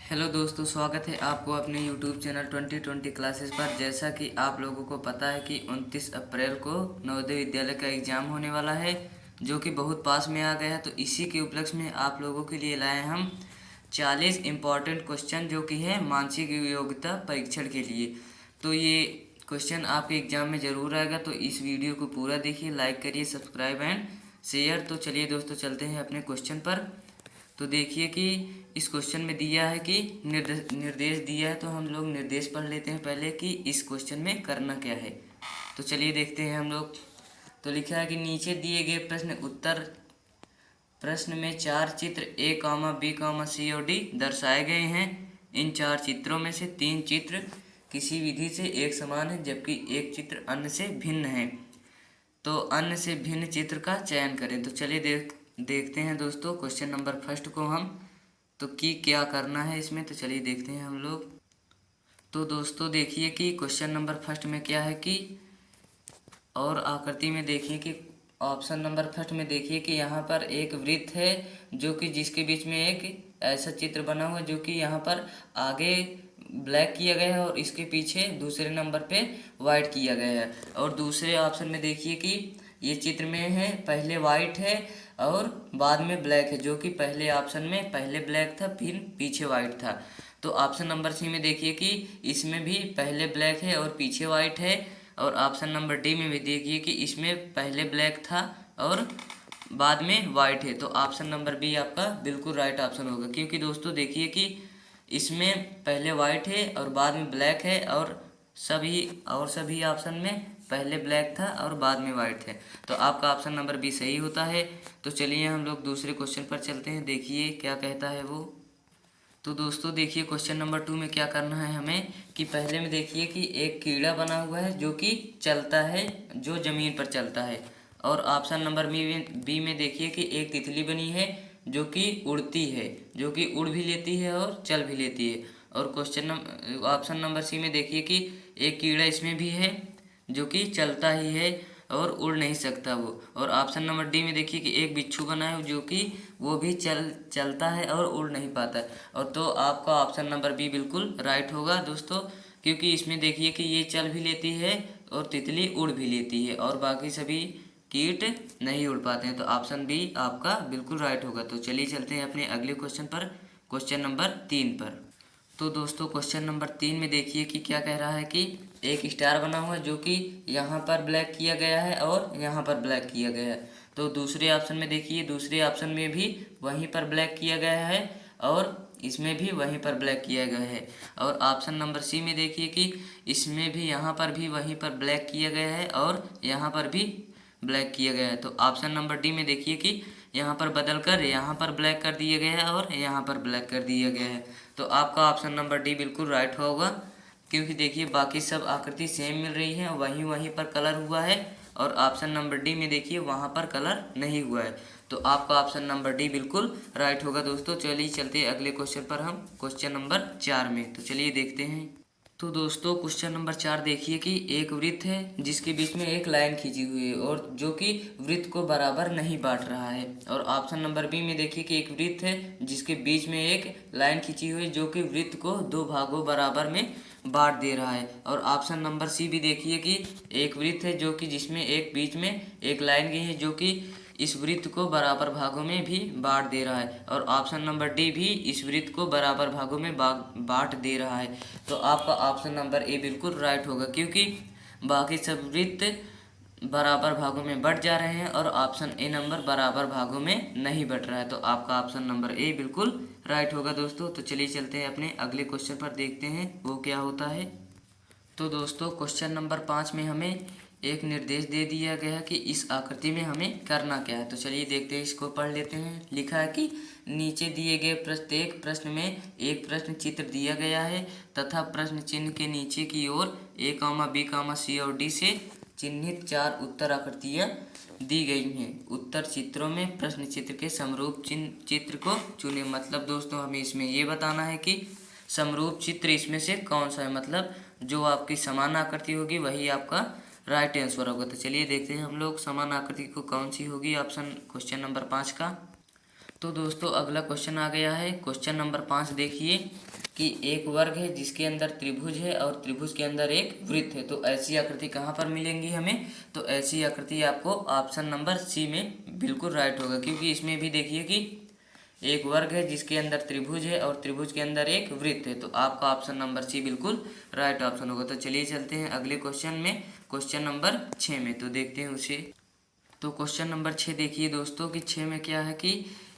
Hello दोस्तों, स्वागत है आपको अपने YouTube चैनल 2020 क्लासेस पर। जैसा कि आप लोगों को पता है कि 29 अप्रैल को नवोदय विद्यालय का एग्ज़ाम होने वाला है, जो कि बहुत पास में आ गया है। तो इसी के उपलक्ष्य में आप लोगों के लिए लाए हम 40 इम्पॉर्टेंट क्वेश्चन, जो कि है मानसिक योग्यता परीक्षण के लिए। तो ये क्वेश्चन आपके एग्ज़ाम में ज़रूर आएगा, तो इस वीडियो को पूरा देखिए, लाइक करिए, सब्सक्राइब एंड शेयर। तो चलिए दोस्तों, चलते हैं अपने क्वेश्चन पर। तो देखिए कि इस क्वेश्चन में दिया है कि निर्देश दिया है, तो हम लोग निर्देश पढ़ लेते हैं पहले कि इस क्वेश्चन में करना क्या है। तो चलिए देखते हैं हम लोग। तो लिखा है कि नीचे दिए गए प्रश्न उत्तर प्रश्न में 4 चित्र A, B, C और D दर्शाए गए हैं। इन 4 चित्रों में से 3 चित्र किसी विधि से एक समान है, जबकि एक चित्र अन्य से भिन्न है। तो अन्य से भिन्न चित्र का चयन करें। तो चलिए देखते हैं दोस्तों क्वेश्चन नंबर फर्स्ट को हम, तो कि क्या करना है इसमें। तो चलिए देखते हैं हम लोग। तो दोस्तों देखिए कि क्वेश्चन नंबर फर्स्ट में क्या है कि, और आकृति में देखिए कि ऑप्शन नंबर फर्स्ट में देखिए कि यहाँ पर एक वृत्त है, जो कि जिसके बीच में एक ऐसा चित्र बना हुआ है, जो कि यहाँ पर आगे ब्लैक किया गया है और इसके पीछे दूसरे नंबर पे वाइट किया गया है। और दूसरे ऑप्शन में देखिए कि ये चित्र में है, पहले वाइट है और बाद में ब्लैक है, जो कि पहले ऑप्शन में पहले ब्लैक था फिर पीछे वाइट था। तो ऑप्शन नंबर सी में देखिए कि इसमें भी पहले ब्लैक है और पीछे वाइट है। और ऑप्शन नंबर डी में भी देखिए कि इसमें पहले ब्लैक था और बाद में वाइट है। तो ऑप्शन नंबर बी आपका बिल्कुल राइट ऑप्शन होगा, क्योंकि दोस्तों देखिए कि इसमें पहले वाइट है और बाद में ब्लैक है, और सभी ऑप्शन में पहले ब्लैक था और बाद में वाइट है। तो आपका ऑप्शन नंबर बी सही होता है। तो चलिए हम लोग दूसरे क्वेश्चन पर चलते हैं, देखिए क्या कहता है वो। तो दोस्तों देखिए क्वेश्चन नंबर 2 में क्या करना है हमें कि पहले में देखिए कि एक कीड़ा बना हुआ है, जो कि चलता है, जो ज़मीन पर चलता है। और ऑप्शन नंबर बी में देखिए कि एक तितली बनी है, जो कि उड़ती है, जो कि उड़ भी लेती है और चल भी लेती है। और ऑप्शन नंबर सी में देखिए कि एक कीड़ा इसमें भी है, जो कि चलता ही है और उड़ नहीं सकता वो। और ऑप्शन नंबर डी में देखिए कि एक बिच्छू बना है, जो कि वो भी चलता है और उड़ नहीं पाता है। और तो आपका ऑप्शन नंबर बी बिल्कुल राइट होगा दोस्तों, क्योंकि इसमें देखिए कि ये चल भी लेती है और तितली उड़ भी लेती है, और बाकी सभी कीट नहीं उड़ पाते हैं। तो ऑप्शन बी आपका बिल्कुल राइट होगा। तो चलिए चलते हैं अपने अगले क्वेश्चन पर, क्वेश्चन नंबर 3 पर। तो दोस्तों क्वेश्चन नंबर 3 में देखिए कि क्या कह रहा है कि एक स्टार बना हुआ है, जो कि यहाँ पर ब्लैक किया गया है और यहाँ पर ब्लैक किया गया है। तो दूसरे ऑप्शन में देखिए, दूसरे ऑप्शन में भी वहीं पर ब्लैक किया गया है और इसमें भी वहीं पर ब्लैक किया गया है। और ऑप्शन नंबर सी में देखिए कि इसमें भी यहाँ पर भी वहीं पर ब्लैक किया गया है और यहाँ पर भी ब्लैक किया गया है। तो ऑप्शन नंबर डी में देखिए कि यहाँ पर बदल कर यहाँ पर ब्लैक कर दिया गया है और यहाँ पर ब्लैक कर दिया गया है। तो आपका ऑप्शन नंबर डी बिल्कुल राइट होगा, क्योंकि देखिए बाकी सब आकृति सेम मिल रही है, वहीं वहीं पर कलर हुआ है। और ऑप्शन नंबर डी में देखिए वहाँ पर कलर नहीं हुआ है। तो आपका ऑप्शन नंबर डी बिल्कुल राइट होगा दोस्तों। चलिए चलते हैं अगले क्वेश्चन पर हम, क्वेश्चन नंबर 4 में। तो चलिए देखते हैं। तो दोस्तों क्वेश्चन नंबर 4 देखिए कि एक वृत्त है, जिसके बीच में एक लाइन खींची हुई है और जो कि वृत्त को बराबर नहीं बांट रहा है। और ऑप्शन नंबर बी में देखिए कि एक वृत्त है, जिसके बीच में एक लाइन खींची हुई है, जो कि वृत्त को 2 भागों बराबर में बांट दे रहा है। और ऑप्शन नंबर सी भी देखिए कि एक वृत्त है, जो कि जिसमें एक बीच में एक लाइन गई है, जो कि इस वृत्त को बराबर भागों में भी बांट दे रहा है। और ऑप्शन नंबर डी भी इस वृत्त को बराबर भागों में बांट दे रहा है। तो आपका ऑप्शन नंबर ए बिल्कुल राइट होगा, क्योंकि बाकी सब वृत्त बराबर भागों में बट जा रहे हैं और ऑप्शन ए नंबर बराबर भागों में नहीं बट रहा है। तो आपका ऑप्शन नंबर ए बिल्कुल राइट होगा दोस्तों। तो चलिए चलते हैं अपने अगले क्वेश्चन पर, देखते हैं वो क्या होता है। तो दोस्तों क्वेश्चन नंबर 5 में हमें एक निर्देश दे दिया गया है कि इस आकृति में हमें करना क्या है। तो चलिए देखते हैं, इसको पढ़ लेते हैं। लिखा है कि नीचे दिए गए प्रत्येक प्रश्न में एक प्रश्न चित्र दिया गया है तथा प्रश्न चिन्ह के नीचे की ओर A, B, C और D से चिन्हित 4 उत्तर आकृतियाँ दी गई हैं। उत्तर चित्रों में प्रश्न चित्र के समरूप चित्र को चुने। मतलब दोस्तों हमें इसमें ये बताना है कि समरूप चित्र इसमें से कौन सा है, मतलब जो आपकी समान आकृति होगी वही आपका राइट आंसर होगा। तो चलिए देखते हैं हम लोग समान आकृति को कौन सी होगी ऑप्शन क्वेश्चन नंबर 5 का। तो दोस्तों अगला क्वेश्चन आ गया है, क्वेश्चन नंबर 5 देखिए कि एक वर्ग है जिसके अंदर त्रिभुज है और त्रिभुज के अंदर एक वृत्त है। तो ऐसी आकृति कहाँ पर मिलेंगी हमें? तो ऐसी आकृति आपको ऑप्शन नंबर सी में बिल्कुल राइट होगा, क्योंकि इसमें भी देखिए कि एक वर्ग है जिसके अंदर त्रिभुज है और त्रिभुज के अंदर एक वृत्त है। तो आपका ऑप्शन नंबर सी बिल्कुल राइट ऑप्शन होगा। तो चलिए चलते हैं अगले क्वेश्चन में, क्वेश्चन नंबर 6 में। तो देखते हैं उसे। तो क्वेश्चन नंबर 6 देखिए दोस्तों कि 6 में क्या है कि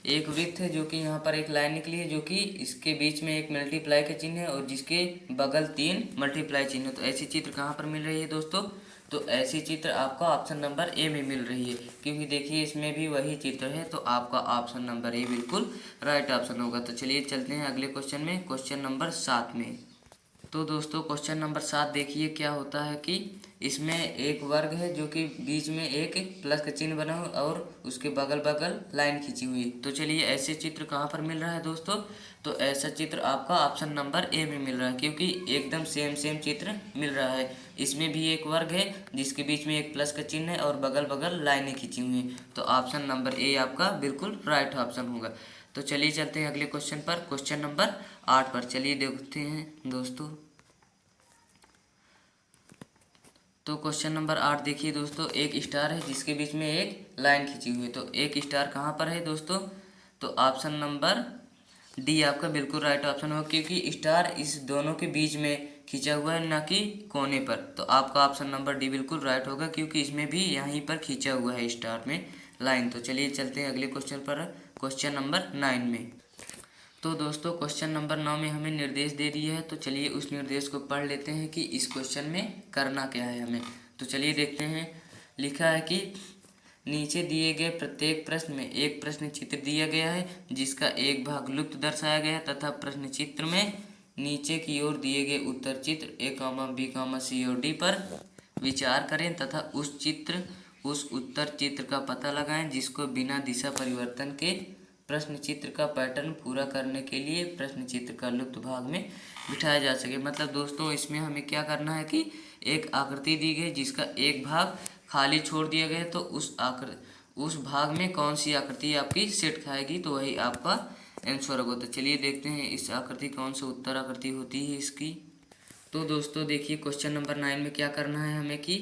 एक वृत्त है जो कि यहाँ पर एक लाइन निकली है, जो कि इसके बीच में एक मल्टीप्लाई का चिन्ह है और जिसके बगल 3 मल्टीप्लाई चिन्ह है। तो ऐसी चित्र कहाँ पर मिल रही है दोस्तों? तो ऐसी चित्र आपका ऑप्शन नंबर ए में मिल रही है, क्योंकि देखिए इसमें भी वही चित्र है। तो आपका ऑप्शन नंबर ए बिल्कुल राइट ऑप्शन होगा। तो चलिए चलते हैं अगले क्वेश्चन में, क्वेश्चन नंबर 7 में। तो दोस्तों क्वेश्चन नंबर 7 देखिए क्या होता है कि इसमें एक वर्ग है जो कि बीच में एक प्लस का चिन्ह बना हुआ और उसके बगल बगल लाइन खींची हुई। तो चलिए ऐसे चित्र कहाँ पर मिल रहा है दोस्तों? तो ऐसा चित्र आपका ऑप्शन नंबर ए में मिल रहा है, क्योंकि एकदम सेम चित्र मिल रहा है। इसमें भी एक वर्ग है जिसके बीच में एक प्लस का चिन्ह है और बगल बगल लाइनें खींची हुई हैं। तो ऑप्शन नंबर ए आपका बिल्कुल राइट ऑप्शन होगा। तो चलिए चलते हैं अगले क्वेश्चन पर, क्वेश्चन नंबर 8 पर। चलिए देखते हैं दोस्तों। तो क्वेश्चन नंबर 8 देखिए दोस्तों, एक स्टार है जिसके बीच में एक लाइन खींची हुई है। तो एक स्टार कहाँ पर है दोस्तों? तो ऑप्शन नंबर डी आपका बिल्कुल राइट ऑप्शन होगा, क्योंकि स्टार इस दोनों के बीच में खींचा हुआ है, ना कि कोने पर। तो आपका ऑप्शन नंबर डी बिल्कुल राइट होगा, क्योंकि इसमें भी यहीं पर खींचा हुआ है स्टार में लाइन। तो चलिए चलते हैं अगले क्वेश्चन पर, क्वेश्चन नंबर 9 में। तो दोस्तों क्वेश्चन नंबर 9 में हमें निर्देश दे दिया है। तो चलिए उस निर्देश को पढ़ लेते हैं कि इस क्वेश्चन में करना क्या है हमें। तो चलिए देखते हैं। लिखा है कि नीचे दिए गए प्रत्येक प्रश्न में एक प्रश्न चित्र दिया गया है जिसका एक भाग लुप्त दर्शाया गया है, तथा प्रश्न चित्र में नीचे की ओर दिए गए उत्तर चित्र ए, बी, सी और डी पर विचार करें तथा उस उत्तर चित्र का पता लगाएं जिसको बिना दिशा परिवर्तन के प्रश्न चित्र का पैटर्न पूरा करने के लिए प्रश्न चित्र का लुप्त भाग में बिठाया जा सके। मतलब दोस्तों इसमें हमें क्या करना है कि एक आकृति दी गई जिसका एक भाग खाली छोड़ दिया गया, तो उस भाग में कौन सी आकृति आपकी सेट खाएगी, तो वही आपका आंसर होगा। तो चलिए देखते हैं इस आकृति कौन सी उत्तर आकृति होती है इसकी। तो दोस्तों देखिए क्वेश्चन नंबर 9 में क्या करना है हमें कि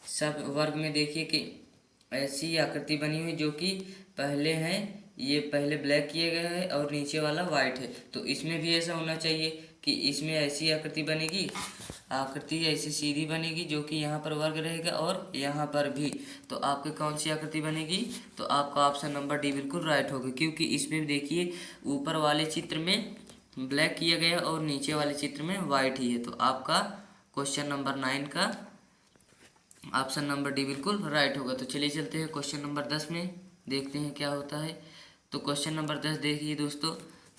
सब वर्ग में देखिए कि ऐसी आकृति बनी हुई जो कि पहले है, ये पहले ब्लैक किए गए है और नीचे वाला वाइट है। तो इसमें भी ऐसा होना चाहिए कि इसमें ऐसी आकृति बनेगी, आकृति ऐसी सीधी बनेगी जो कि यहाँ पर वर्ग रहेगा और यहाँ पर भी। तो आपके कौन सी आकृति बनेगी? तो आपका ऑप्शन नंबर डी बिल्कुल राइट होगा, क्योंकि इसमें देखिए ऊपर वाले चित्र में ब्लैक किया गया और नीचे वाले चित्र में वाइट ही है। तो आपका क्वेश्चन नंबर 9 का ऑप्शन नंबर डी बिल्कुल राइट होगा। तो चलिए चलते हैं क्वेश्चन नंबर 10 में, देखते हैं क्या होता है। तो क्वेश्चन नंबर 10 देखिए दोस्तों।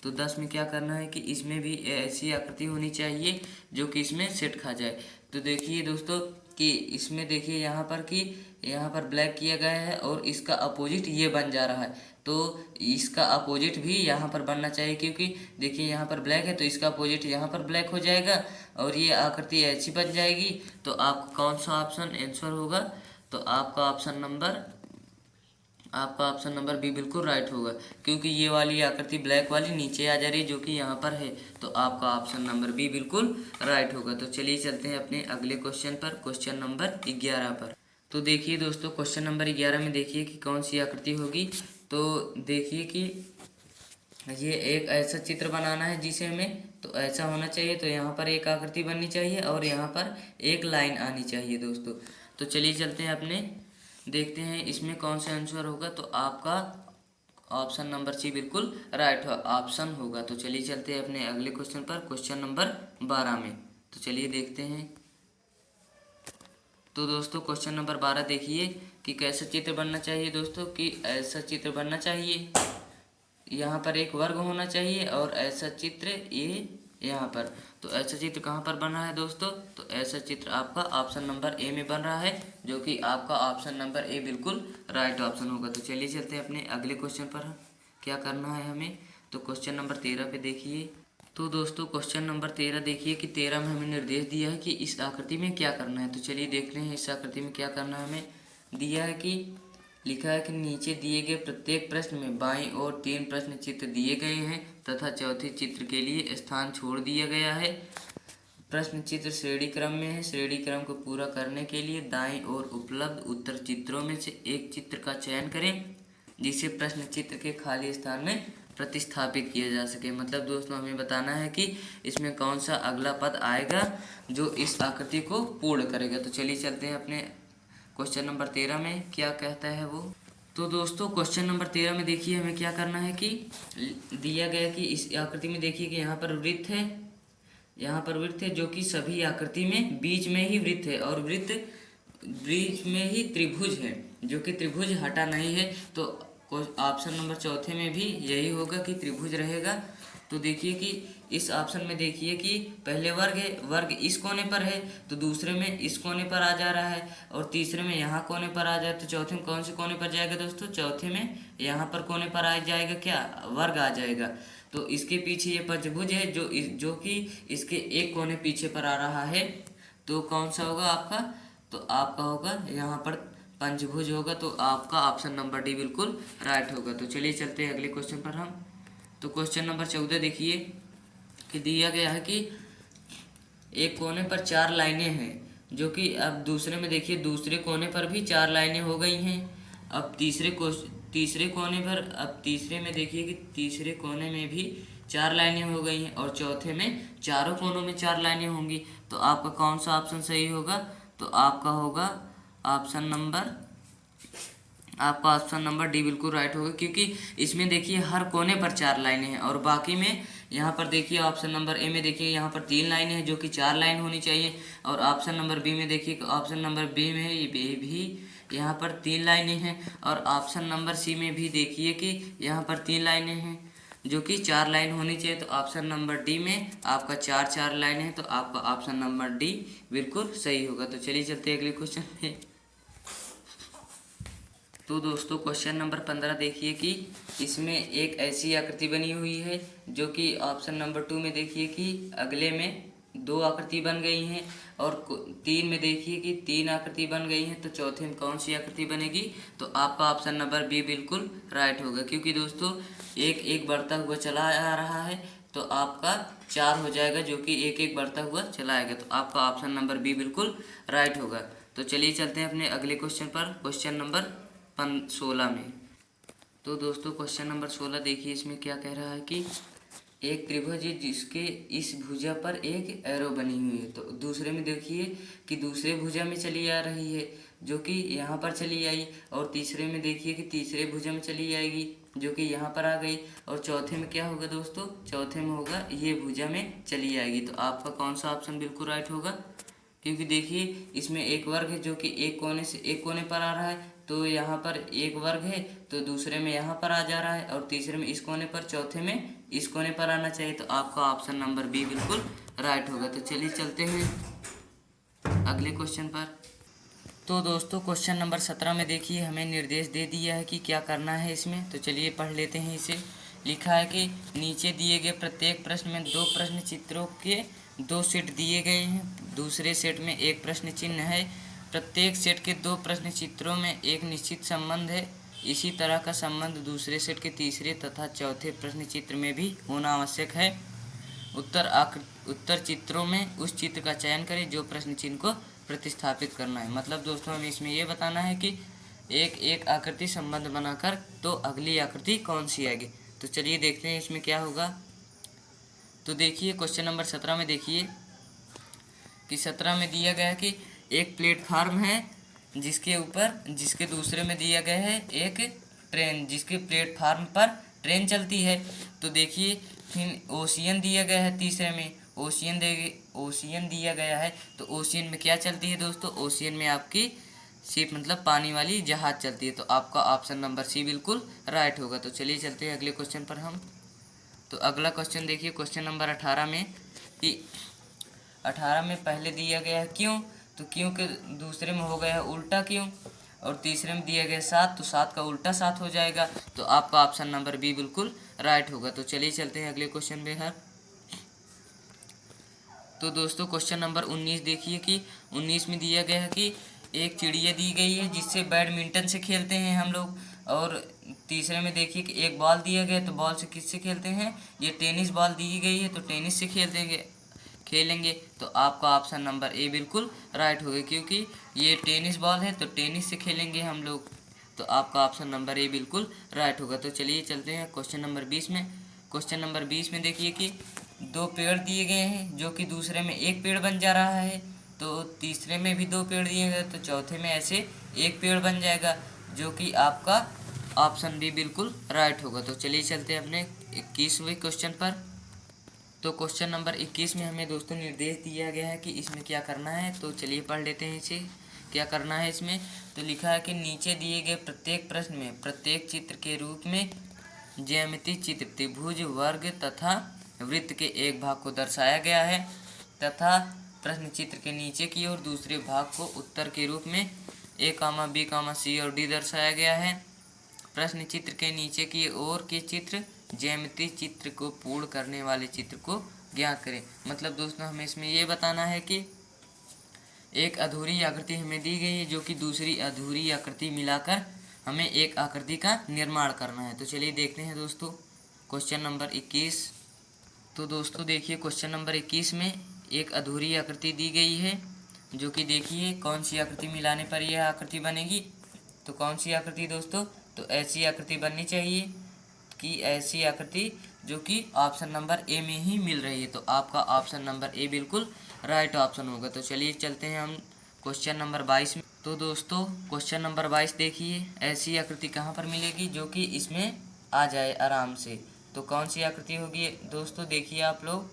तो 10 में क्या करना है कि इसमें भी ऐसी आकृति होनी चाहिए जो कि इसमें सेट खा जाए। तो देखिए दोस्तों कि इसमें देखिए यहाँ पर कि यहाँ पर ब्लैक किया गया है और इसका अपोजिट ये बन जा रहा है। तो इसका अपोजिट भी यहाँ पर बनना चाहिए, क्योंकि देखिए यहाँ पर ब्लैक है तो इसका अपोजिट यहाँ पर ब्लैक हो जाएगा और ये आकृति ऐसी बन जाएगी। तो आपका कौन सा ऑप्शन आंसर होगा? तो आपका ऑप्शन नंबर बी बिल्कुल राइट होगा, क्योंकि ये वाली आकृति ब्लैक वाली नीचे आ जा रही है जो कि यहाँ पर है। तो आपका ऑप्शन नंबर बी बिल्कुल राइट होगा। तो चलिए चलते हैं अपने अगले क्वेश्चन पर, क्वेश्चन नंबर 11 पर। तो देखिए दोस्तों क्वेश्चन नंबर 11 में देखिए कि कौन सी आकृति होगी। तो देखिए कि ये एक ऐसा चित्र बनाना है जिसे हमें, तो ऐसा होना चाहिए। तो यहाँ पर एक आकृति बननी चाहिए और यहाँ पर एक लाइन आनी चाहिए दोस्तों। तो चलिए चलते हैं अपने, देखते हैं इसमें कौन सा आंसर होगा। तो आपका ऑप्शन नंबर सी बिल्कुल राइट ऑप्शन होगा। तो चलिए चलते हैं अपने अगले क्वेश्चन पर, क्वेश्चन नंबर 12 में। तो चलिए देखते हैं। तो दोस्तों क्वेश्चन नंबर 12 देखिए कि कैसा चित्र बनना चाहिए दोस्तों, कि ऐसा चित्र बनना चाहिए, यहाँ पर एक वर्ग होना चाहिए और ऐसा चित्र ये यहाँ पर। तो ऐसा चित्र कहाँ पर बन रहा है दोस्तों? तो ऐसा चित्र आपका ऑप्शन नंबर ए में बन रहा है, जो कि आपका ऑप्शन नंबर ए बिल्कुल राइट ऑप्शन होगा। तो चलिए चलते हैं अपने अगले क्वेश्चन पर, क्या करना है हमें। तो क्वेश्चन नंबर 13 पे देखिए। तो दोस्तों क्वेश्चन नंबर 13 देखिए कि 13 में हमें निर्देश दिया है कि इस आकृति में क्या करना है। तो चलिए देख रहे हैं इस आकृति में क्या करना है। हमें दिया है कि लिखा है कि नीचे दिए गए प्रत्येक प्रश्न में बाईं ओर 3 प्रश्न चित्र दिए गए हैं तथा चौथे चित्र के लिए स्थान छोड़ दिया गया है। प्रश्न चित्र श्रेणी क्रम में है। श्रेणी क्रम को पूरा करने के लिए दाईं ओर उपलब्ध उत्तर चित्रों में से एक चित्र का चयन करें जिसे प्रश्न चित्र के खाली स्थान में प्रतिस्थापित किया जा सके। मतलब दोस्तों हमें बताना है कि इसमें कौन सा अगला पद आएगा जो इस आकृति को पूर्ण करेगा। तो चलिए चलते हैं अपने क्वेश्चन नंबर 13 में क्या कहता है वो। तो दोस्तों क्वेश्चन नंबर 13 में देखिए हमें क्या करना है कि दिया गया कि इस आकृति में देखिए कि यहाँ पर वृत्त है, यहाँ पर वृत्त है जो कि सभी आकृति में बीच में ही वृत्त है और वृत्त बीच में ही त्रिभुज है जो कि त्रिभुज हटा नहीं है। तो ऑप्शन नंबर चौथे में भी यही होगा कि त्रिभुज रहेगा। तो देखिए कि इस ऑप्शन में देखिए कि पहले वर्ग है, वर्ग इस कोने पर है तो दूसरे में इस कोने पर आ जा रहा है और तीसरे में यहाँ कोने पर आ जाए तो चौथे में कौन से कोने पर जाएगा दोस्तों? चौथे में यहाँ पर कोने पर आ जाएगा, क्या वर्ग आ जाएगा। तो इसके पीछे ये पंचभुज है जो कि इसके एक कोने पीछे पर आ रहा है। तो कौन सा होगा आपका? तो आपका होगा यहाँ पर पंचभुज होगा। तो आपका ऑप्शन नंबर डी बिल्कुल राइट होगा। तो चलिए चलते हैं अगले क्वेश्चन पर हम। तो क्वेश्चन नंबर 14 देखिए कि दिया गया है कि एक कोने पर 4 लाइनें हैं जो कि अब दूसरे में देखिए दूसरे कोने पर भी 4 लाइनें हो गई हैं। अब तीसरे कोने पर, अब तीसरे में देखिए कि तीसरे कोने में भी 4 लाइनें हो गई हैं और चौथे में चारों कोनों में 4 लाइनें होंगी। तो आपका कौन सा ऑप्शन सही होगा? तो आपका होगा ऑप्शन नंबर डी बिल्कुल राइट होगा, क्योंकि इसमें देखिए हर कोने पर 4 लाइनें हैं और बाकी में यहाँ पर देखिए ऑप्शन नंबर ए में देखिए यहाँ पर 3 लाइनें हैं जो कि 4 लाइन होनी चाहिए और ऑप्शन नंबर बी में देखिए ऑप्शन नंबर बी में ये भी यहाँ पर 3 लाइनें हैं और ऑप्शन नंबर सी में भी देखिए कि यहाँ पर 3 लाइनें हैं जो कि 4 लाइन होनी चाहिए। तो ऑप्शन नंबर डी में आपका 4 लाइन है। तो आपका ऑप्शन नंबर डी बिल्कुल सही होगा। तो चलिए चलते हैं अगले क्वेश्चन पे। तो दोस्तों क्वेश्चन नंबर 15 देखिए कि इसमें एक ऐसी आकृति बनी हुई है जो कि ऑप्शन नंबर 2 में देखिए कि अगले में 2 आकृति बन गई हैं और 3 में देखिए कि 3 आकृति बन गई हैं। तो चौथे में कौन सी आकृति बनेगी? तो आपका ऑप्शन नंबर बी बिल्कुल राइट होगा, क्योंकि दोस्तों एक एक बढ़ता हुआ चला आ रहा है तो आपका 4 हो जाएगा जो कि एक एक बढ़ता हुआ चला आएगा। तो आपका ऑप्शन नंबर बी बिल्कुल राइट होगा। तो चलिए चलते हैं अपने अगले क्वेश्चन पर, क्वेश्चन नंबर 16 में। तो दोस्तों क्वेश्चन नंबर 16 देखिए इसमें क्या कह रहा है कि एक त्रिभुज है जिसके इस भुजा पर एक एरो बनी हुई है। तो दूसरे में देखिए कि दूसरे भुजा में चली आ रही है जो कि यहाँ पर चली आई और तीसरे में देखिए कि तीसरे भुजा में चली आएगी जो कि यहाँ पर आ गई और चौथे में क्या होगा दोस्तों? चौथे में होगा ये भुजा में चली आएगी। तो आपका कौन सा ऑप्शन बिल्कुल राइट होगा? क्योंकि देखिए इसमें एक वर्ग है जो कि एक कोने से एक कोने पर आ रहा है तो यहाँ पर एक वर्ग है तो दूसरे में यहाँ पर आ जा रहा है और तीसरे में इस कोने पर, चौथे में इस कोने पर आना चाहिए। तो आपका ऑप्शन नंबर बी बिल्कुल राइट होगा। तो चलिए चलते हैं अगले क्वेश्चन पर। तो दोस्तों क्वेश्चन नंबर 17 में देखिए हमें निर्देश दे दिया है कि क्या करना है इसमें। तो चलिए पढ़ लेते हैं इसे। लिखा है कि नीचे दिए गए प्रत्येक प्रश्न में 2 प्रश्न चित्रों के 2 सेट दिए गए हैं। दूसरे सेट में एक प्रश्न चिन्ह है। प्रत्येक सेट के 2 प्रश्न चित्रों में एक निश्चित संबंध है। इसी तरह का संबंध दूसरे सेट के तीसरे तथा चौथे प्रश्न चित्र में भी होना आवश्यक है। उत्तर चित्रों में उस चित्र का चयन करें जो प्रश्न चिन्ह को प्रतिस्थापित करना है। मतलब दोस्तों हमें इसमें ये बताना है कि एक एक आकृति संबंध बनाकर तो अगली आकृति कौन सी आएगी। तो चलिए देखते हैं इसमें क्या होगा। तो देखिए क्वेश्चन नंबर 17 में देखिए कि 17 में दिया गया है कि एक प्लेटफार्म है जिसके दूसरे में दिया गया है एक ट्रेन जिसके प्लेटफार्म पर ट्रेन चलती है। तो देखिए फिर ओशियन दिया गया है, तीसरे में ओशियन दिया गया है। तो ओशियन में क्या चलती है दोस्तों? ओशियन में आपकी शिप मतलब पानी वाली जहाज चलती है। तो आपका ऑप्शन नंबर सी बिल्कुल राइट होगा। तो चलिए चलते हैं अगले क्वेश्चन पर हम। तो अगला क्वेश्चन देखिए क्वेश्चन नंबर 18 में कि 18 में पहले दिया गया है क्यों, तो क्यों के दूसरे में हो गया है उल्टा क्यों, और तीसरे में दिया गया 7 तो 7 का उल्टा 7 हो जाएगा। तो आपका ऑप्शन नंबर बी बिल्कुल राइट होगा। तो चलिए चलते हैं अगले क्वेश्चन पे हर। तो दोस्तों क्वेश्चन नंबर 19 देखिए कि 19 में दिया गया है कि एक चिड़िया दी गई है जिससे बैडमिंटन से खेलते हैं हम लोग। और तीसरे में देखिए कि एक बॉल दिया गया, तो बॉल से किससे खेलते हैं, ये टेनिस बॉल दी गई है तो टेनिस से खेलेंगे। तो आपका ऑप्शन नंबर ए बिल्कुल राइट होगा, क्योंकि ये टेनिस बॉल है तो टेनिस से खेलेंगे हम लोग। तो आपका ऑप्शन नंबर ए बिल्कुल राइट होगा। तो चलिए चलते हैं क्वेश्चन नंबर 20 में। क्वेश्चन नंबर 20 में देखिए कि दो पेड़ दिए गए हैं, जो कि दूसरे में एक पेड़ बन जा रहा है, तो तीसरे में भी दो पेड़ दिए गए तो चौथे में ऐसे एक पेड़ बन जाएगा, जो कि आपका ऑप्शन बी बिल्कुल राइट होगा। तो चलिए चलते हैं अपने 21वें क्वेश्चन पर। तो क्वेश्चन नंबर 21 में हमें दोस्तों निर्देश दिया गया है कि इसमें क्या करना है। तो चलिए पढ़ लेते हैं इसे, क्या करना है इसमें। तो लिखा है कि नीचे दिए गए प्रत्येक प्रश्न में प्रत्येक चित्र के रूप में ज्यामितीय चित्र त्रिभुज, वर्ग तथा वृत्त के एक भाग को दर्शाया गया है, तथा प्रश्न चित्र के नीचे की ओर दूसरे भाग को उत्तर के रूप में ए, बी, सी और डी दर्शाया गया है। प्रश्न चित्र के नीचे की ओर के चित्र ज्यामितीय चित्र को पूर्ण करने वाले चित्र को ज्ञात करें। मतलब दोस्तों हमें इसमें ये बताना है कि एक अधूरी आकृति हमें दी गई है, जो कि दूसरी अधूरी आकृति मिलाकर हमें एक आकृति का निर्माण करना है। तो चलिए देखते हैं दोस्तों क्वेश्चन नंबर 21। तो दोस्तों देखिए क्वेश्चन नंबर 21 में एक अधूरी आकृति दी गई है, जो कि देखिए कौन सी आकृति मिलाने पर यह आकृति बनेगी। तो कौन सी आकृति दोस्तों, तो ऐसी आकृति बननी चाहिए कि ऐसी आकृति जो कि ऑप्शन नंबर ए में ही मिल रही है। तो आपका ऑप्शन नंबर ए बिल्कुल राइट ऑप्शन होगा। तो चलिए चलते हैं हम क्वेश्चन नंबर 22 में। तो दोस्तों क्वेश्चन नंबर 22 देखिए, ऐसी आकृति कहाँ पर मिलेगी जो कि इसमें आ जाए आराम से। तो कौन सी आकृति होगी दोस्तों, देखिए आप लोग,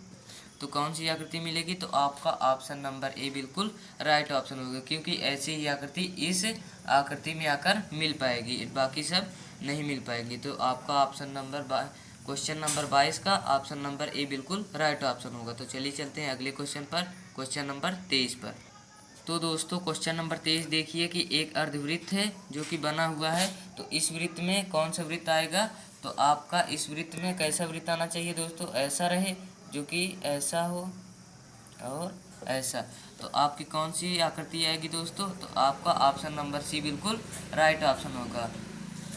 तो कौन सी आकृति मिलेगी। तो आपका ऑप्शन नंबर ए बिल्कुल राइट ऑप्शन होगा, क्योंकि ऐसी ही आकृति इस आकृति में आकर मिल पाएगी, बाकी सब नहीं मिल पाएगी। तो आपका ऑप्शन नंबर क्वेश्चन नंबर 22 का ऑप्शन नंबर ए बिल्कुल राइट ऑप्शन होगा। तो चलिए चलते हैं अगले क्वेश्चन पर, क्वेश्चन नंबर 23 पर। तो दोस्तों क्वेश्चन नंबर 23 देखिए कि एक अर्धवृत्त है जो कि बना हुआ है, तो इस वृत्त में कौन सा वृत्त आएगा। तो आपका इस वृत्त में कैसा वृत्त आना चाहिए दोस्तों, ऐसा रहे जो कि ऐसा हो और ऐसा। तो आपकी कौन सी आकृति आएगी दोस्तों, तो आपका ऑप्शन नंबर सी बिल्कुल राइट ऑप्शन होगा।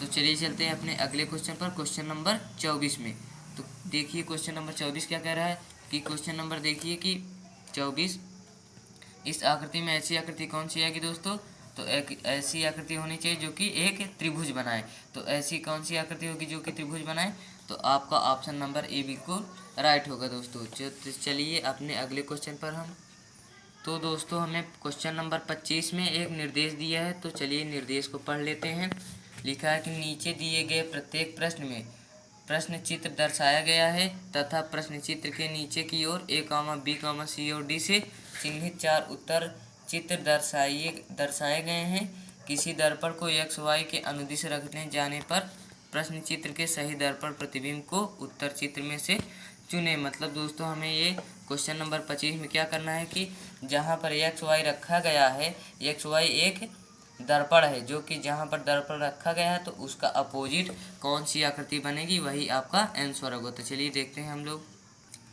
तो चलिए चलते हैं अपने अगले क्वेश्चन पर, क्वेश्चन नंबर 24 में। तो देखिए क्वेश्चन नंबर 24 क्या कह रहा है कि क्वेश्चन नंबर देखिए कि 24, इस आकृति में ऐसी आकृति कौन सी आएगी दोस्तों, तो एक ऐसी आकृति होनी चाहिए जो कि एक त्रिभुज बनाए। तो ऐसी कौन सी आकृति होगी जो कि त्रिभुज बनाए, तो आपका ऑप्शन नंबर ए बिल्कुल राइट होगा दोस्तों। चलिए अपने अगले क्वेश्चन पर हम। तो दोस्तों हमें क्वेश्चन नंबर 25 में एक निर्देश दिया है, तो चलिए निर्देश को पढ़ लेते हैं। लिखा है कि नीचे दिए गए प्रत्येक प्रश्न में प्रश्न चित्र दर्शाया गया है, तथा प्रश्न चित्र के नीचे की ओर ए, बी, सी और डी से चिन्हित 4 उत्तर चित्र दर्शाए गए हैं। किसी दर्पण को एक्स वाई के अनुदिश रखने जाने पर प्रश्न चित्र के सही दर्पण प्रतिबिंब को उत्तर चित्र में से चुने। मतलब दोस्तों हमें ये क्वेश्चन नंबर 25 में क्या करना है कि जहाँ पर एक्स वाई रखा गया है, एक्स वाई एक दर्पण है, जो कि जहाँ पर दर्पण रखा गया है तो उसका अपोजिट कौन सी आकृति बनेगी, वही आपका आंसर होगा। तो चलिए देखते हैं हम लोग।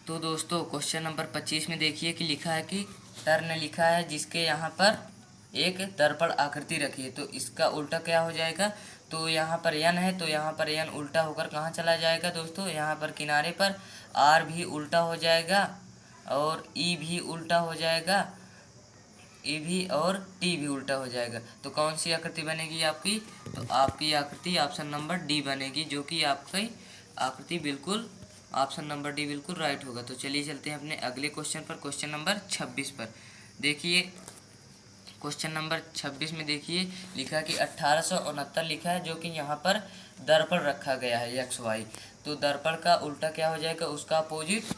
तो दोस्तों क्वेश्चन नंबर 25 में देखिए कि लिखा है कि सर ने लिखा है जिसके यहाँ पर एक दर्पण आकृति रखी है, तो इसका उल्टा क्या हो जाएगा। तो यहाँ पर यन है, तो यहाँ पर यन उल्टा होकर कहाँ चला जाएगा दोस्तों, यहाँ पर किनारे पर आर भी उल्टा हो जाएगा और ई भी उल्टा हो जाएगा, ई भी और टी भी उल्टा हो जाएगा। तो कौन सी आकृति बनेगी आपकी, तो आपकी आकृति ऑप्शन नंबर डी बनेगी, जो कि आपकी आकृति बिल्कुल ऑप्शन नंबर डी बिल्कुल राइट होगा। तो चलिए चलते हैं अपने अगले क्वेश्चन पर, क्वेश्चन नंबर 26 पर। देखिए क्वेश्चन नंबर 26 में देखिए लिखा है कि 1869 लिखा है, जो कि यहाँ पर दर्पण रखा गया है एक्स वाई। तो दर्पण का उल्टा क्या हो जाएगा, उसका अपोजिट,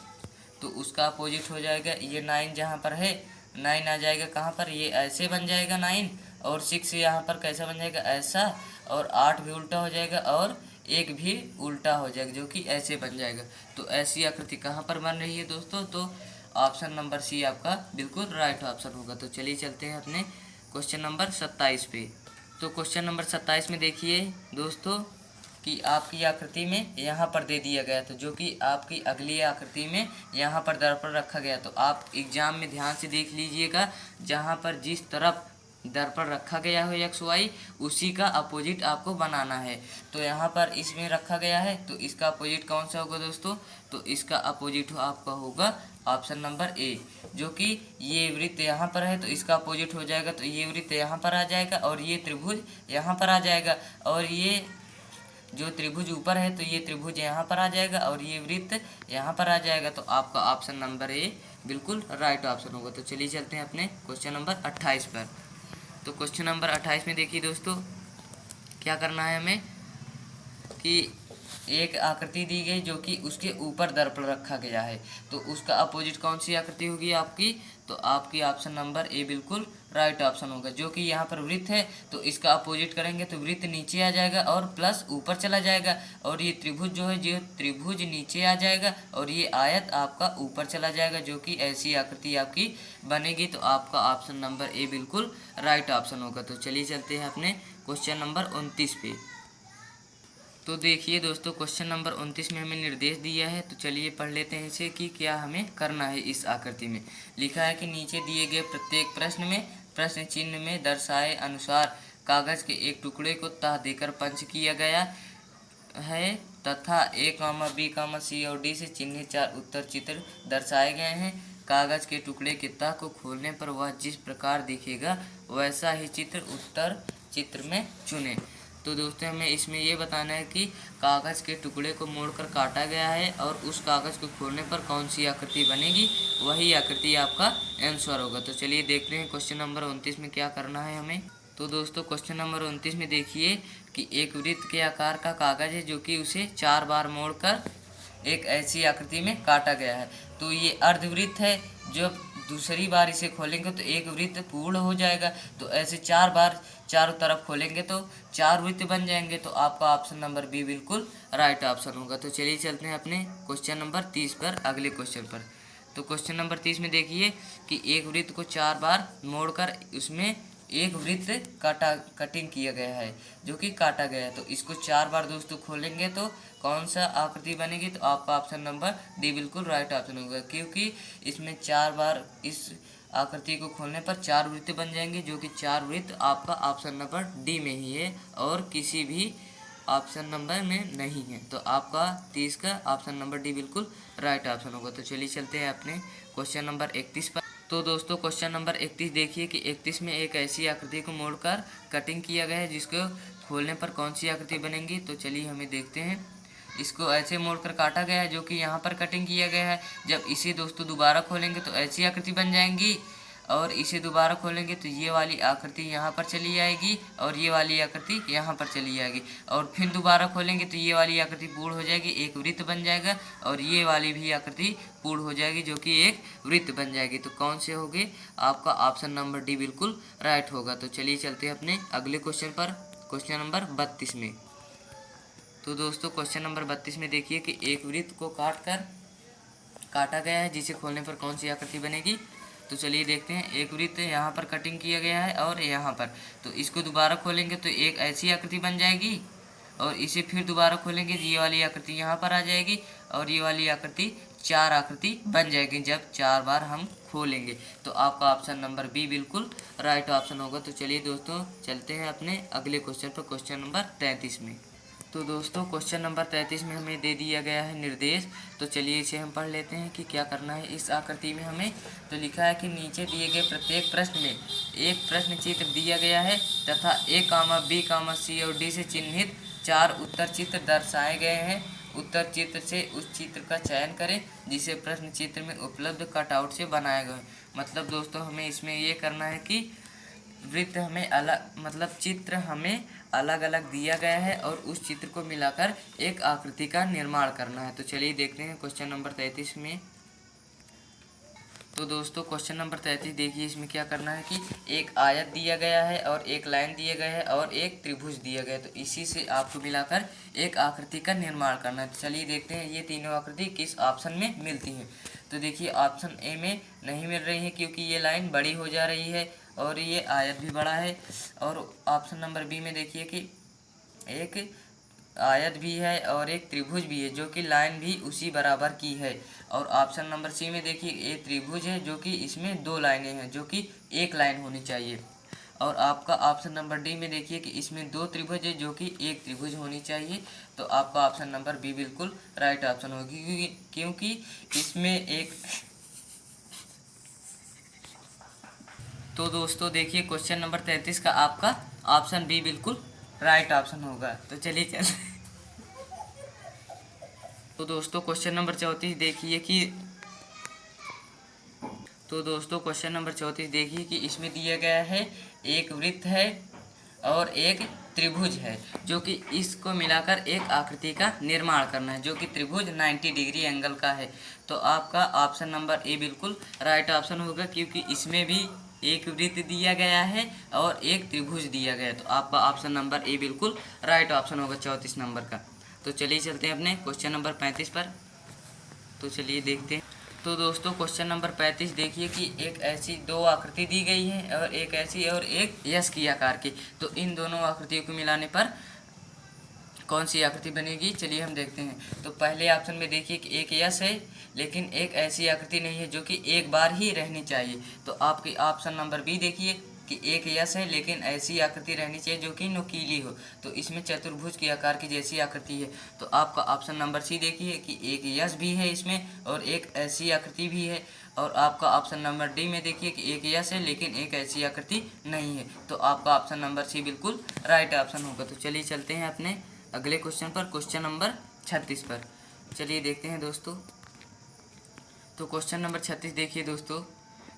तो उसका अपोजिट हो जाएगा ये 9 जहाँ पर है, 9 आ जाएगा कहाँ पर, ये ऐसे बन जाएगा 9, और 6 यहाँ पर कैसा बन जाएगा, ऐसा, और 8 भी उल्टा हो जाएगा और 1 भी उल्टा हो जाएगा, जो कि ऐसे बन जाएगा। तो ऐसी आकृति कहाँ पर बन रही है दोस्तों, तो ऑप्शन नंबर सी आपका बिल्कुल राइट ऑप्शन होगा। तो चलिए चलते हैं अपने क्वेश्चन नंबर 27 पे। तो क्वेश्चन नंबर 27 में देखिए दोस्तों कि आपकी आकृति में यहाँ पर दे दिया गया, तो जो कि आपकी अगली आकृति में यहाँ पर दर्पण रखा गया। तो आप एग्जाम में ध्यान से देख लीजिएगा, जहाँ पर जिस तरफ दर पर रखा गया हो एक्स वाई, उसी का अपोजिट आपको बनाना है। तो यहाँ पर इसमें रखा गया है, तो इसका अपोजिट कौन सा होगा दोस्तों? तो इसका अपोजिट आपका होगा ऑप्शन नंबर ए, जो कि ये वृत्त यहाँ पर है तो इसका अपोजिट हो जाएगा, तो ये वृत्त यहाँ पर आ जाएगा और ये त्रिभुज यहाँ पर आ जाएगा, और ये जो त्रिभुज ऊपर है तो ये त्रिभुज यहाँ पर आ जाएगा और ये वृत्त यहाँ पर आ जाएगा। तो आपका ऑप्शन नंबर ए बिल्कुल राइट ऑप्शन होगा। तो चलिए चलते हैं अपने क्वेश्चन नंबर 28 पर। तो क्वेश्चन नंबर 28 में देखिए दोस्तों, क्या करना है हमें कि एक आकृति दी गई जो कि उसके ऊपर दर्पण रखा गया है, तो उसका अपोजिट कौन सी आकृति होगी आपकी? तो आपकी ऑप्शन नंबर ए बिल्कुल राइट ऑप्शन होगा। जो कि यहाँ पर वृत्त है तो इसका अपोजिट करेंगे तो वृत्त नीचे आ जाएगा और प्लस ऊपर चला जाएगा, और ये त्रिभुज जो है, जो त्रिभुज नीचे आ जाएगा और ये आयत आपका ऊपर चला जाएगा, जो कि ऐसी आकृति आपकी बनेगी। तो आपका ऑप्शन नंबर ए बिल्कुल राइट ऑप्शन होगा। तो चलिए चलते हैं अपने क्वेश्चन नंबर 29 पे। तो देखिए दोस्तों, क्वेश्चन नंबर 29 में हमें निर्देश दिया है, तो चलिए पढ़ लेते हैं इसे कि क्या हमें करना है। इस आकृति में लिखा है कि नीचे दिए गए प्रत्येक प्रश्न में प्रश्न चिन्ह में दर्शाए अनुसार कागज के एक टुकड़े को तह देकर पंच किया गया है तथा ए, बी, सी और डी से चिन्हित 4 उत्तर चित्र दर्शाए गए हैं। कागज के टुकड़े के तह को खोलने पर वह जिस प्रकार दिखेगा वैसा ही चित्र उत्तर चित्र में चुने। तो दोस्तों, हमें इसमें ये बताना है कि कागज़ के टुकड़े को मोड़कर काटा गया है और उस कागज़ को खोलने पर कौन सी आकृति बनेगी, वही आकृति आपका आंसर होगा। तो चलिए देखते हैं क्वेश्चन नंबर 29 में क्या करना है हमें। तो दोस्तों, क्वेश्चन नंबर 29 में देखिए कि एक वृत्त के आकार का कागज़ है जो कि उसे 4 बार मोड़कर एक ऐसी आकृति में काटा गया है। तो ये अर्धवृत्त है, जब दूसरी बार इसे खोलेंगे तो एक वृत्त पूर्ण हो जाएगा। तो ऐसे 4 बार चारों तरफ खोलेंगे तो 4 वृत्त बन जाएंगे। तो आपका ऑप्शन नंबर बी बिल्कुल राइट ऑप्शन होगा। तो चलिए चलते हैं अपने क्वेश्चन नंबर 30 पर, अगले क्वेश्चन पर। तो क्वेश्चन नंबर 30 में देखिए कि एक वृत्त को 4 बार मोड़कर उसमें एक वृत्त कटिंग किया गया है, जो कि काटा गया है। तो इसको 4 बार दोस्तों खोलेंगे तो कौन सा आकृति बनेगी? तो आपका ऑप्शन नंबर डी बिल्कुल राइट ऑप्शन होगा, क्योंकि इसमें 4 बार इस आकृति को खोलने पर 4 वृत्त बन जाएंगे, जो कि 4 वृत्त आपका ऑप्शन नंबर डी में ही है और किसी भी ऑप्शन नंबर में नहीं है। तो आपका 30 का ऑप्शन नंबर डी बिल्कुल राइट ऑप्शन होगा। तो चलिए चलते हैं अपने क्वेश्चन नंबर 31 पर। तो दोस्तों, क्वेश्चन नंबर 31 देखिए कि 31 में एक ऐसी आकृति को मोड़कर कटिंग किया गया है जिसको खोलने पर कौन सी आकृति बनेगी। तो चलिए हमें देखते हैं। इसको ऐसे मोड़कर काटा गया है, जो कि यहाँ पर कटिंग किया गया है। जब इसे दोस्तों दोबारा खोलेंगे तो ऐसी आकृति बन जाएंगी, और इसे दोबारा खोलेंगे तो ये वाली आकृति यहाँ पर चली आएगी और ये वाली आकृति यहाँ पर चली आएगी, और फिर दोबारा खोलेंगे तो ये वाली आकृति पूर्ण हो जाएगी, एक वृत्त बन जाएगा, और ये वाली भी आकृति पूर्ण हो जाएगी, जो कि एक वृत्त बन जाएगी। तो कौन से होंगे? आपका ऑप्शन नंबर डी बिल्कुल राइट होगा। तो चलिए चलते हैं अपने अगले क्वेश्चन पर, क्वेश्चन नंबर 32 में। तो दोस्तों, क्वेश्चन नंबर 32 में देखिए कि एक वृत्त को काटा गया है जिसे खोलने पर कौन सी आकृति बनेगी। तो चलिए देखते हैं। एक वृत्त यहाँ पर कटिंग किया गया है और यहाँ पर, तो इसको दोबारा खोलेंगे तो एक ऐसी आकृति बन जाएगी, और इसे फिर दोबारा खोलेंगे तो ये वाली आकृति यहाँ पर आ जाएगी, और ये वाली आकृति 4 आकृति बन जाएगी जब 4 बार हम खोलेंगे। तो आपका ऑप्शन नंबर बी बिल्कुल राइट ऑप्शन होगा। तो चलिए दोस्तों, चलते हैं अपने अगले क्वेश्चन पर, क्वेश्चन नंबर 33 में। तो दोस्तों, क्वेश्चन नंबर 33 में हमें दे दिया गया है निर्देश। तो चलिए इसे हम पढ़ लेते हैं कि क्या करना है इस आकृति में हमें। तो लिखा है कि नीचे दिए गए प्रत्येक प्रश्न में एक प्रश्न चित्र दिया गया है तथा ए, बी, सी और डी से चिन्हित 4 उत्तर चित्र दर्शाए गए हैं। उत्तर चित्र से उस चित्र का चयन करें जिसे प्रश्न चित्र में उपलब्ध कटआउट से बनाया गया है। मतलब दोस्तों, हमें इसमें ये करना है कि वृत्त हमें अलग, चित्र हमें अलग अलग दिया गया है और उस चित्र को मिलाकर एक आकृति का निर्माण करना है। तो चलिए देखते हैं क्वेश्चन नंबर 33 में। तो दोस्तों, क्वेश्चन नंबर 33 देखिए, इसमें क्या करना है कि एक आयत दिया गया है और एक लाइन दिया गया है और एक त्रिभुज दिया गया है। तो इसी से आपको मिलाकर एक आकृति का निर्माण करना है। तो चलिए देखते हैं ये तीनों आकृति किस ऑप्शन में मिलती हैं। तो देखिए, ऑप्शन ए में नहीं मिल रही है क्योंकि ये लाइन बड़ी हो जा रही है और ये आयत भी बड़ा है। और ऑप्शन नंबर बी में देखिए कि एक आयत भी है और एक त्रिभुज भी है, जो कि लाइन भी उसी बराबर की है। और ऑप्शन नंबर सी में देखिए, ये त्रिभुज है जो कि इसमें 2 लाइनें हैं, जो कि एक लाइन होनी चाहिए। और आपका ऑप्शन नंबर डी में देखिए कि इसमें 2 त्रिभुज है जो कि एक त्रिभुज होनी चाहिए, तो आपका ऑप्शन नंबर बी बिल्कुल राइट ऑप्शन होगी, क्योंकि इसमें एक। तो दोस्तों देखिए क्वेश्चन नंबर 33 का आपका ऑप्शन बी बिल्कुल राइट ऑप्शन होगा। तो चलिए चल तो दोस्तों क्वेश्चन नंबर 34 देखिए कि इसमें दिया गया है एक वृत्त है और एक त्रिभुज है, जो कि इसको मिलाकर एक आकृति का निर्माण करना है, जो कि त्रिभुज 90 डिग्री एंगल का है। तो आपका ऑप्शन नंबर ए बिल्कुल राइट ऑप्शन होगा, क्योंकि इसमें भी एक वृत्त दिया गया है और एक त्रिभुज दिया गया है। तो आपका ऑप्शन नंबर ए बिल्कुल राइट ऑप्शन होगा 34 नंबर का। तो चलिए चलते हैं अपने क्वेश्चन नंबर 35 पर। तो चलिए देखते हैं। तो दोस्तों क्वेश्चन नंबर 35 देखिए कि एक ऐसी 2 आकृति दी गई है और एक ऐसी और एक यस की आकार की। तो इन दोनों आकृतियों को मिलाने पर कौन सी आकृति बनेगी, चलिए हम देखते हैं। तो पहले ऑप्शन में देखिए कि एक यस है लेकिन एक ऐसी आकृति नहीं है जो कि एक बार ही रहनी चाहिए। तो आपकी ऑप्शन नंबर बी देखिए कि एक यस है लेकिन ऐसी आकृति रहनी चाहिए जो कि नुकीली हो। तो इसमें चतुर्भुज के आकार की जैसी आकृति है। तो आपका ऑप्शन नंबर सी देखिए कि एक यस भी है इसमें और एक ऐसी आकृति भी है। और आपका ऑप्शन नंबर डी में देखिए कि एक यस है लेकिन एक ऐसी आकृति नहीं है। तो आपका ऑप्शन नंबर सी बिल्कुल राइट ऑप्शन होगा। तो चलिए चलते हैं अपने अगले क्वेश्चन पर, क्वेश्चन नंबर 36 पर। चलिए देखते हैं दोस्तों। तो क्वेश्चन नंबर 36 देखिए दोस्तों।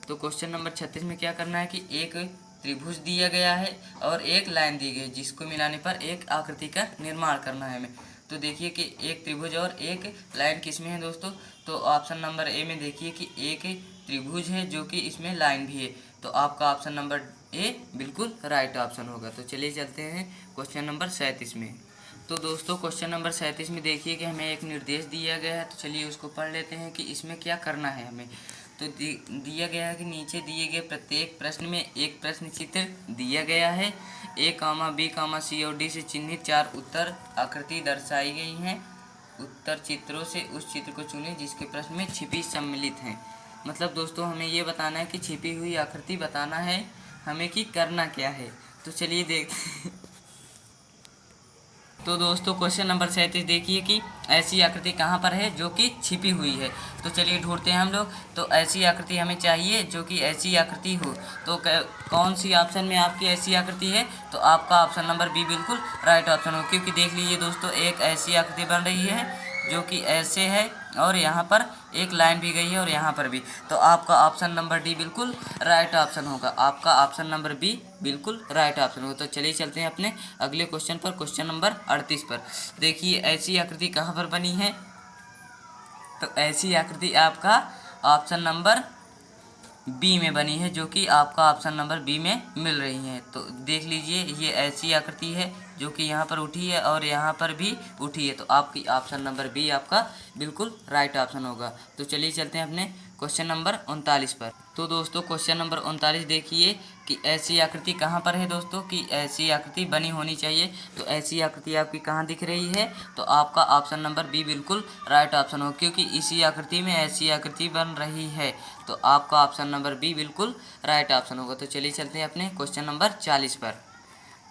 तो क्वेश्चन नंबर 36 में क्या करना है कि एक त्रिभुज दिया गया है और एक लाइन दी गई है, जिसको मिलाने पर एक आकृति का निर्माण करना है हमें। तो देखिए कि एक त्रिभुज और एक लाइन किस में है दोस्तों। तो ऑप्शन नंबर ए में देखिए कि एक त्रिभुज है जो कि इसमें लाइन भी है। तो आपका ऑप्शन नंबर ए बिल्कुल राइट ऑप्शन होगा। तो चलिए चलते हैं क्वेश्चन नंबर 37 में। तो दोस्तों क्वेश्चन नंबर 37 में देखिए कि हमें एक निर्देश दिया गया है। तो चलिए उसको पढ़ लेते हैं कि इसमें क्या करना है हमें। तो दिया गया है कि नीचे दिए गए प्रत्येक प्रश्न में एक प्रश्न चित्र दिया गया है। ए कामा बी कामा सी और डी से चिन्हित 4 उत्तर आकृति दर्शाई गई हैं। उत्तर चित्रों से उस चित्र को चुनें जिसके प्रश्न में छिपी सम्मिलित हैं। मतलब दोस्तों हमें ये बताना है कि छिपी हुई आकृति बताना है हमें कि करना क्या है। तो चलिए देखते हैं। तो दोस्तों क्वेश्चन नंबर 37 देखिए कि ऐसी आकृति कहाँ पर है जो कि छिपी हुई है। तो चलिए ढूंढते हैं हम लोग। तो ऐसी आकृति हमें चाहिए जो कि ऐसी आकृति हो। तो कौन सी ऑप्शन में आपकी ऐसी आकृति है। तो आपका ऑप्शन नंबर बी बिल्कुल राइट ऑप्शन हो, क्योंकि देख लीजिए दोस्तों एक ऐसी आकृति बन रही है जो कि ऐसे है और यहाँ पर एक लाइन भी गई है और यहाँ पर भी। तो आपका ऑप्शन नंबर डी बिल्कुल राइट ऑप्शन होगा। आपका ऑप्शन नंबर बी बिल्कुल राइट ऑप्शन होगा। तो चलिए चलते हैं अपने अगले क्वेश्चन पर, क्वेश्चन नंबर 38 पर। देखिए ऐसी आकृति कहाँ पर बनी है। तो ऐसी आकृति आपका ऑप्शन नंबर बी में बनी है, जो कि आपका ऑप्शन नंबर बी में मिल रही है। तो देख लीजिए ये ऐसी आकृति है जो कि यहाँ पर उठी है और यहाँ पर भी उठी है। तो आपकी ऑप्शन नंबर बी आपका बिल्कुल राइट ऑप्शन होगा। तो चलिए चलते हैं अपने क्वेश्चन नंबर 39 पर। तो दोस्तों क्वेश्चन नंबर 39 देखिए कि ऐसी आकृति कहाँ पर है दोस्तों, कि ऐसी आकृति बनी होनी चाहिए। तो ऐसी आकृति आपकी कहाँ दिख रही है। तो आपका ऑप्शन नंबर बी बिल्कुल राइट ऑप्शन हो, क्योंकि इसी आकृति में ऐसी आकृति बन रही है। तो आपका ऑप्शन नंबर बी बिल्कुल राइट ऑप्शन होगा। तो चलिए चलते हैं अपने क्वेश्चन नंबर 40 पर।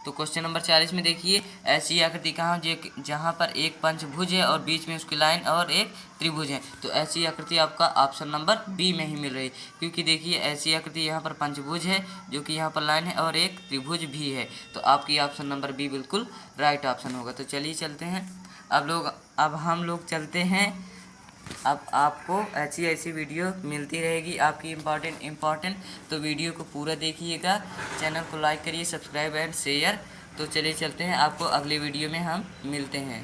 तो क्वेश्चन नंबर 40 में देखिए ऐसी आकृति कहाँ जहाँ पर एक पंचभुज है और बीच में उसकी लाइन और एक त्रिभुज है। तो ऐसी आकृति आपका ऑप्शन नंबर बी में ही मिल रही है, क्योंकि देखिए ऐसी आकृति यहाँ पर पंचभुज है जो कि यहाँ पर लाइन है और एक त्रिभुज भी है। तो आपकी ऑप्शन नंबर बी बिल्कुल राइट ऑप्शन होगा। तो चलिए चलते हैं अब हम लोग चलते हैं। अब आपको ऐसी वीडियो मिलती रहेगी आपकी इम्पॉर्टेंट। तो वीडियो को पूरा देखिएगा, चैनल को लाइक करिए, सब्सक्राइब एंड शेयर। तो चलिए चलते हैं, आपको अगले वीडियो में हम मिलते हैं।